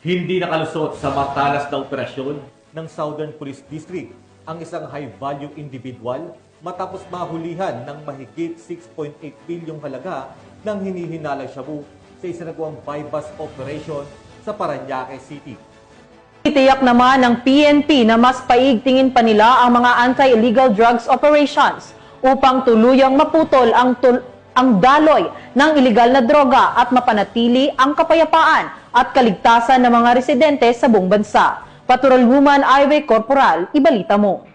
Hindi nakalusot sa matalas na operasyon ng Southern Police District ang isang high-value individual matapos mahulihan ng mahigit 6.8 bilyong halaga ng hinihinalang shabu sa isinagawang bypass operation sa Parañaque City. Itiyak naman ng PNP na mas paigtingin pa nila ang mga anti-illegal drugs operations upang tuluyang maputol ang daloy ng iligal na droga at mapanatili ang kapayapaan at kaligtasan ng mga residente sa buong bansa. Patrolwoman Ivy Corporal, ibalita mo.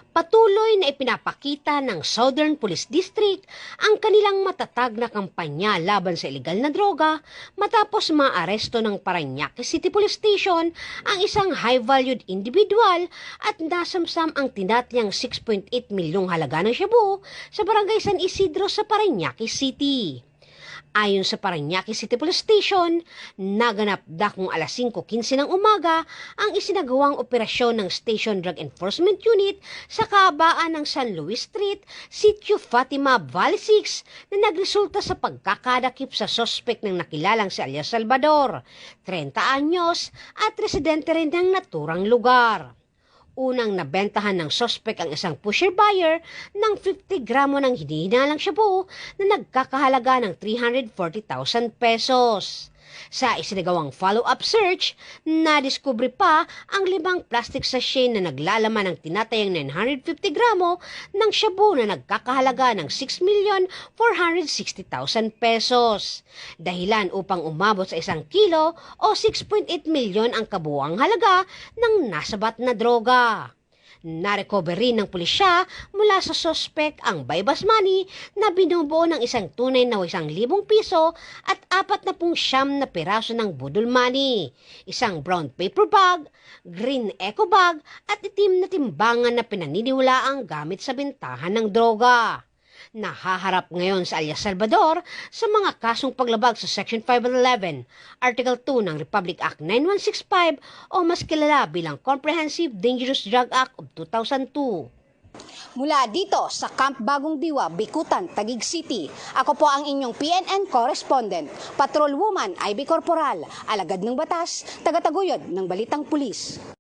Patuloy na ipinapakita ng Southern Police District ang kanilang matatag na kampanya laban sa ilegal na droga matapos maaresto ng Parañaque City Police Station ang isang high-valued individual at nasamsam ang tinatayang 6.8 milyong halaga ng shabu sa Barangay San Isidro sa Parañaque City. Ayon sa Parañaque City Police Station, naganap dakong alas 5:15 ng umaga ang isinagawang operasyon ng Station Drug Enforcement Unit sa kahabaan ng San Luis Street, Sitio Fatima, Valley 6 na nagresulta sa pagkakadakip sa sospek ng nakilalang si Alias Salvador, 30 anyos at residente rin ng naturang lugar. Unang nabentahan ng sospek ang isang pusher buyer ng 50 gramo ng hinihinalang shabu na nagkakahalaga ng 340,000 pesos. Sa isinagawang follow-up search, nadiskubre pa ang 5 plastic sachet na naglalaman ng tinatayang 950 gramo ng shabu na nagkakahalaga ng 6,460,000 pesos. Dahilan upang umabot sa 1 kilo o 6.8 milyon ang kabuuang halaga ng nasabat na droga. Narecover rin ng pulisya mula sa sospek ang bypass money na binubuo ng isang tunay na 1,000 piso at 49 na piraso ng budol money, isang brown paper bag, green eco bag at itim na timbangan na pinaniniwalaang gamit sa bentahan ng droga. Nahaharap ngayon sa Alias Salvador sa mga kasong paglabag sa Section 511, Article 2 ng Republic Act 9165 o mas kilala bilang Comprehensive Dangerous Drug Act of 2002. Mula dito sa Camp Bagong Diwa, Bikutan, Taguig City, ako po ang inyong PNN correspondent, Patrolwoman Ivy Corporal, alagad ng batas, tagataguyod ng Balitang Pulis.